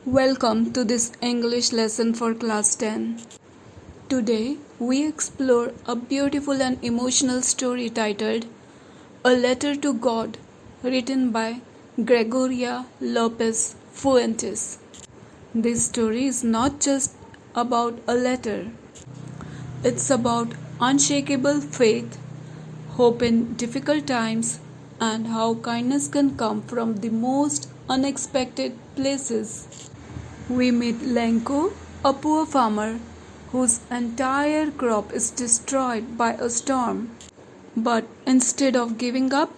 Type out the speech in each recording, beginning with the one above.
Welcome to this English lesson for class 10. Today we explore a beautiful and emotional story titled A Letter to God, written by Gregorio López y Fuentes. This story is not just about a letter. It's about unshakable faith, hope in difficult times, and how kindness can come from the most unexpected places. We meet Lenko, a poor farmer whose entire crop is destroyed by a storm. But instead of giving up,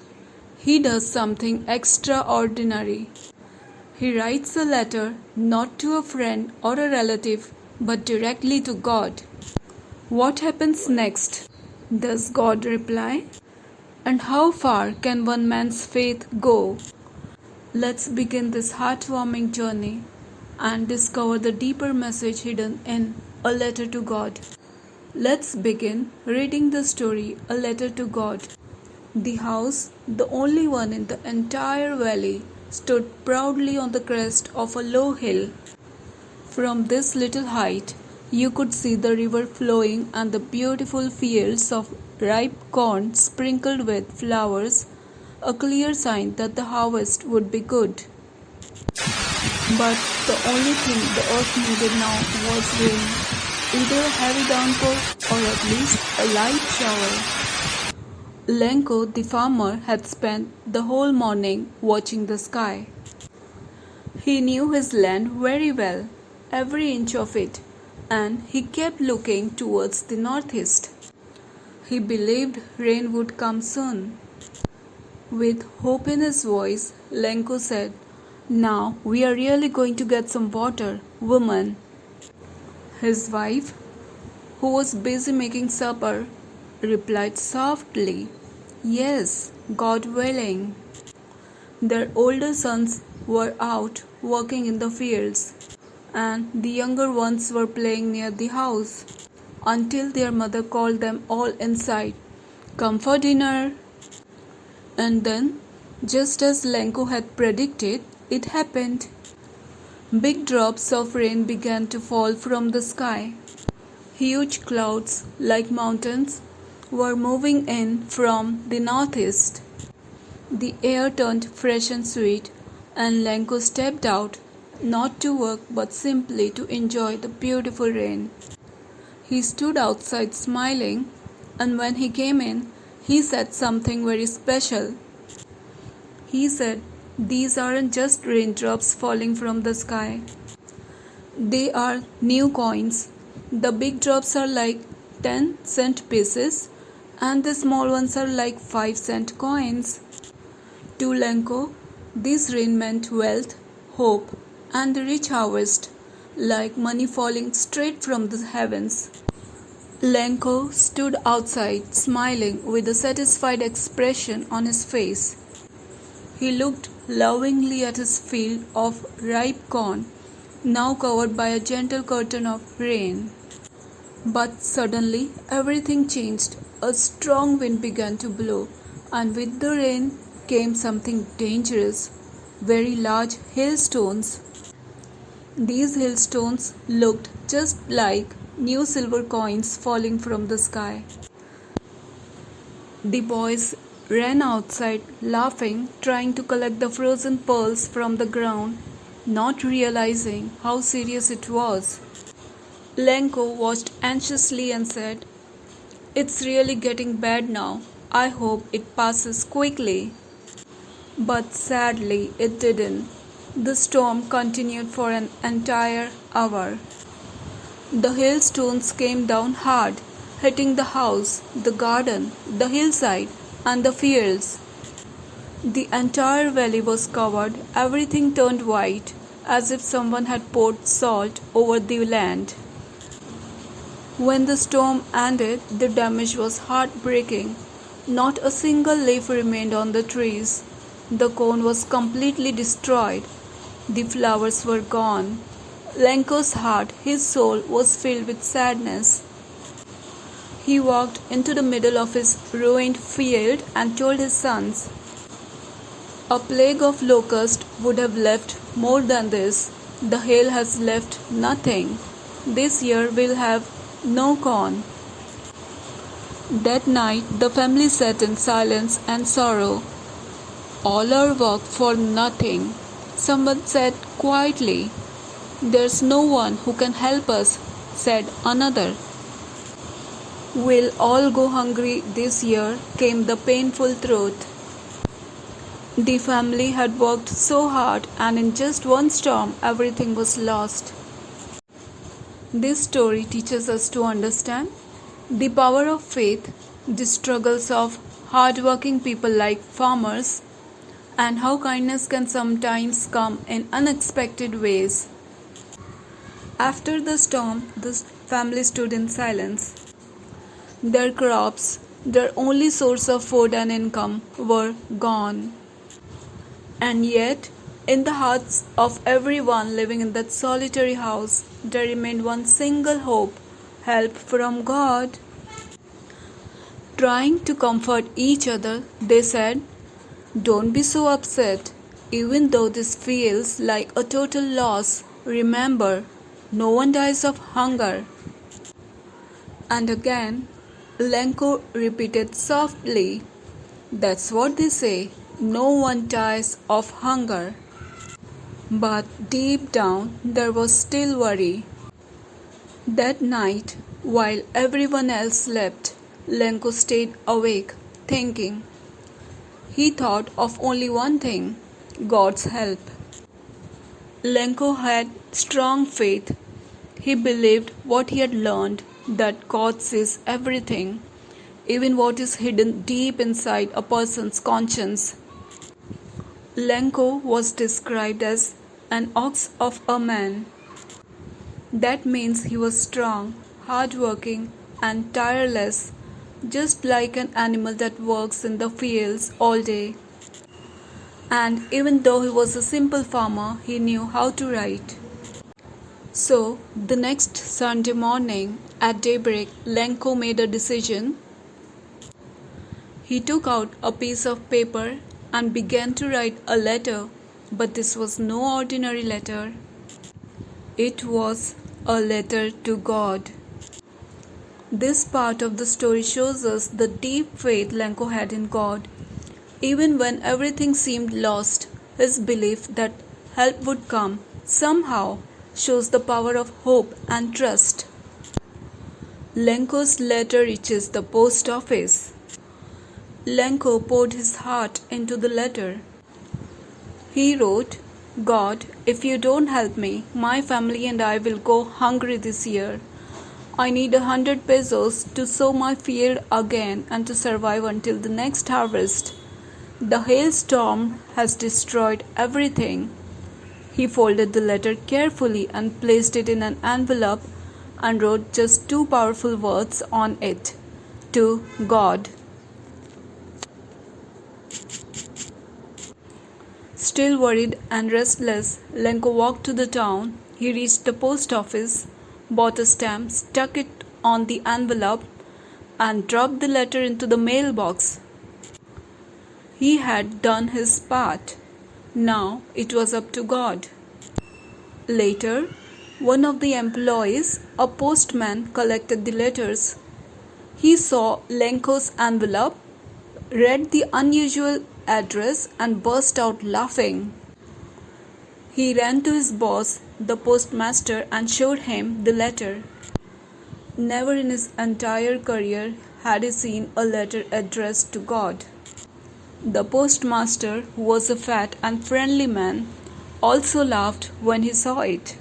he does something extraordinary. He writes a letter not to a friend or a relative, but directly to God. What happens next? Does God reply? And how far can one man's faith go? Let's begin this heartwarming journey and discover the deeper message hidden in A Letter to God. Let's begin reading the story A Letter to God. The house, the only one in the entire valley, stood proudly on the crest of a low hill. From this little height, you could see the river flowing and the beautiful fields of ripe corn sprinkled with flowers, a clear sign that the harvest would be good. But the only thing the earth needed now was rain, either a heavy downpour or at least a light shower. Lenko, the farmer, had spent the whole morning watching the sky. He knew his land very well, every inch of it, and he kept looking towards the northeast. He believed rain would come soon. With hope in his voice, Lenko said, "Now we are really going to get some water, woman." His wife, who was busy making supper, replied softly, "Yes, God willing." Their older sons were out working in the fields, and the younger ones were playing near the house, until their mother called them all inside, "Come for dinner." And then, just as Lenko had predicted, it happened. Big drops of rain began to fall from the sky. Huge clouds, like mountains, were moving in from the northeast. The air turned fresh and sweet, and Lenko stepped out, not to work but simply to enjoy the beautiful rain. He stood outside smiling, and when he came in, he said something very special. He said, "These aren't just raindrops falling from the sky. They are new coins. The big drops are like 10-cent pieces, and the small ones are like 5-cent coins." To Lenko, this rain meant wealth, hope, and a rich harvest, like money falling straight from the heavens. Lenko stood outside, smiling with a satisfied expression on his face. He looked lovingly at his field of ripe corn, now covered by a gentle curtain of rain. But suddenly everything changed. A strong wind began to blow, and with the rain came something dangerous, very large hailstones. These hailstones looked just like new silver coins falling from the sky. The boys ran outside, laughing, trying to collect the frozen pearls from the ground, not realizing how serious it was. Lenko watched anxiously and said, "It's really getting bad now. I hope it passes quickly." But sadly, it didn't. The storm continued for an entire hour. The hailstones came down hard, hitting the house, the garden, the hillside, and the fields. The entire valley was covered. Everything turned white, as if someone had poured salt over the land. When the storm ended, the damage was heartbreaking. Not a single leaf remained on the trees. The corn was completely destroyed. The flowers were gone. Lenko's heart, his soul, was filled with sadness. He walked into the middle of his ruined field and told his sons, "A plague of locusts would have left more than this. The hail has left nothing. This year we'll have no corn. That night the family sat in silence and sorrow. All our work for nothing. Someone said quietly. There's no one who can help us, said another. We'll all go hungry this year, came the painful truth. The family had worked so hard, and in just one storm, everything was lost. This story teaches us to understand the power of faith, the struggles of hard-working people like farmers, and how kindness can sometimes come in unexpected ways. After the storm, the family stood in silence. Their crops, their only source of food and income, were gone. And yet, in the hearts of everyone living in that solitary house, there remained one single hope: help from God. Trying to comfort each other, they said, "Don't be so upset. Even though this feels like a total loss, remember, no one dies of hunger." And again, Lenko repeated softly, "That's what they say. No one dies of hunger." But deep down there was still worry. That night, while everyone else slept, Lenko stayed awake, thinking. He thought of only one thing: God's help. Lenko had strong faith. He believed what he had learned, that God sees everything, even what is hidden deep inside a person's conscience. Lenko was described as an ox of a man. That means he was strong, hardworking, and tireless, just like an animal that works in the fields all day. And even though he was a simple farmer, he knew how to write. So, the next Sunday morning, at daybreak, Lenko made a decision. He took out a piece of paper and began to write a letter, but this was no ordinary letter. It was a letter to God. This part of the story shows us the deep faith Lenko had in God. Even when everything seemed lost, his belief that help would come somehow shows the power of hope and trust. Lenko's letter reaches the post office. Lenko poured his heart into the letter. He wrote, "God, if you don't help me, my family and I will go hungry this year. I need 100 pesos to sow my field again and to survive until the next harvest. The hailstorm has destroyed everything." He folded the letter carefully and placed it in an envelope and wrote just 2 powerful words on it: "To God." Still worried and restless, Lenko walked to the town. He reached the post office, bought a stamp, stuck it on the envelope, and dropped the letter into the mailbox. He had done his part. Now it was up to God. Later, one of the employees, a postman, collected the letters. He saw Lenko's envelope, read the unusual address, and burst out laughing. He ran to his boss, the postmaster, and showed him the letter. Never in his entire career had he seen a letter addressed to God. The postmaster, who was a fat and friendly man, also laughed when he saw it.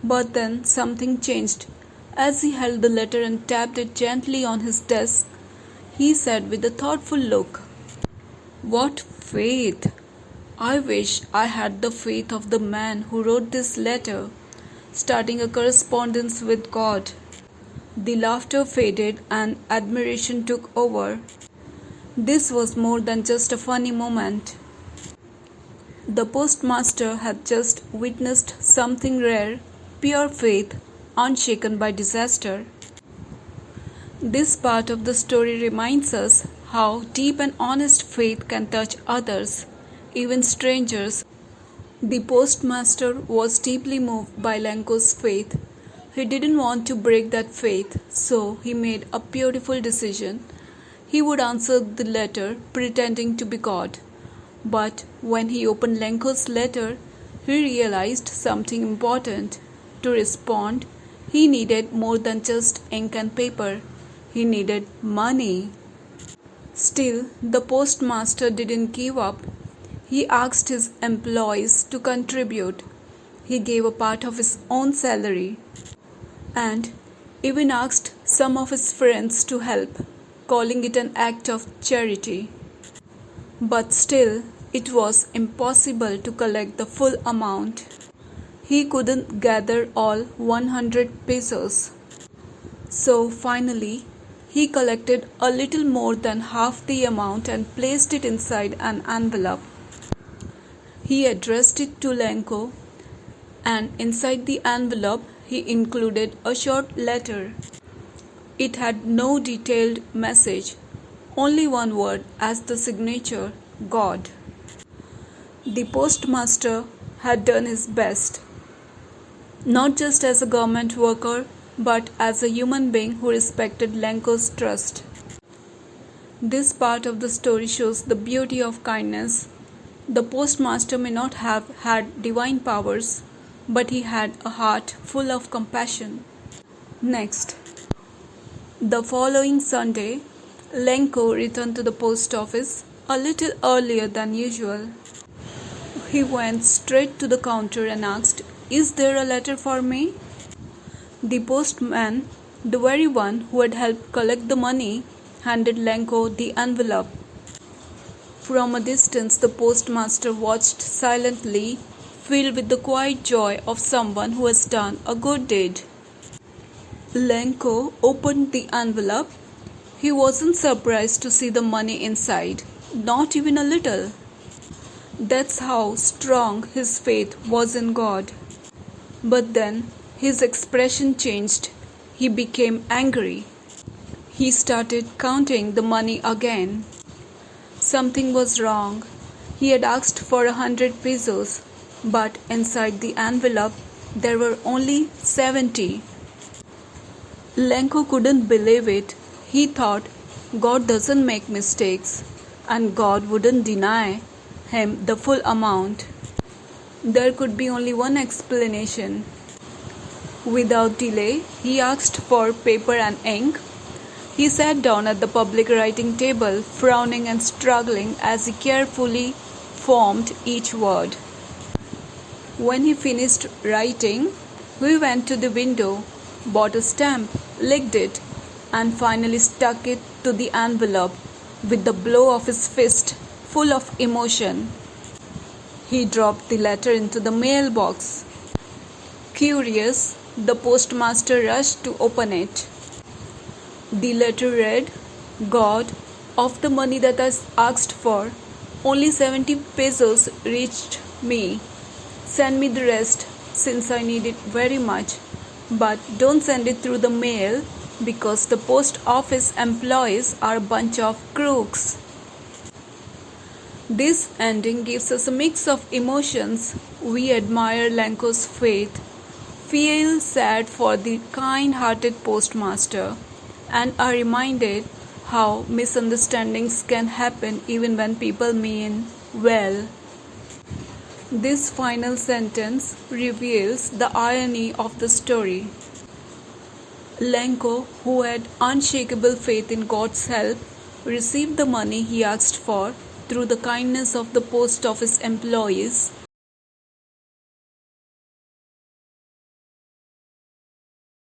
But then something changed. As he held the letter and tapped it gently on his desk, he said with a thoughtful look, "What faith! I wish I had the faith of the man who wrote this letter, starting a correspondence with God." The laughter faded and admiration took over. This was more than just a funny moment. The postmaster had just witnessed something rare: pure faith, unshaken by disaster. This part of the story reminds us how deep and honest faith can touch others, even strangers. The postmaster was deeply moved by Lenko's faith. He didn't want to break that faith, so he made a beautiful decision. He would answer the letter pretending to be God. But when he opened Lenko's letter, he realized something important. To respond, he needed more than just ink and paper. He needed money. Still, the postmaster didn't give up. He asked his employees to contribute. He gave a part of his own salary and even asked some of his friends to help, calling it an act of charity. But still, it was impossible to collect the full amount. He couldn't gather all 100 pesos. So finally, he collected a little more than half the amount and placed it inside an envelope. He addressed it to Lenko, and inside the envelope he included a short letter. It had no detailed message, only one word as the signature, God. The postmaster had done his best, not just as a government worker, but as a human being who respected Lenko's trust. This part of the story shows the beauty of kindness. The postmaster may not have had divine powers, but he had a heart full of compassion. Next, the following Sunday, Lenko returned to the post office a little earlier than usual. He went straight to the counter and asked, "Is there a letter for me?" The postman, the very one who had helped collect the money, handed Lenko the envelope. From a distance, the postmaster watched silently, filled with the quiet joy of someone who has done a good deed. Lenko opened the envelope. He wasn't surprised to see the money inside, not even a little. That's how strong his faith was in God. But then his expression changed. He became angry. He started counting the money again. Something was wrong. He had asked for 100 pesos, but inside the envelope there were only 70. Lenko couldn't believe it. He thought, God doesn't make mistakes, and God wouldn't deny him the full amount. There could be only one explanation. Without delay, he asked for paper and ink. He sat down at the public writing table, frowning and struggling as he carefully formed each word. When he finished writing, he went to the window, bought a stamp, licked it, and finally stuck it to the envelope with the blow of his fist, full of emotion. He dropped the letter into the mailbox. Curious, the postmaster rushed to open it. The letter read, God, of the money that I asked for, only 70 pesos reached me. Send me the rest since I need it very much. But don't send it through the mail because the post office employees are a bunch of crooks. This ending gives us a mix of emotions. We admire Lenko's faith, feel sad for the kind-hearted postmaster, and are reminded how misunderstandings can happen even when people mean well. This final sentence reveals the irony of the story. Lenko, who had unshakable faith in God's help, received the money he asked for through the kindness of the post office employees,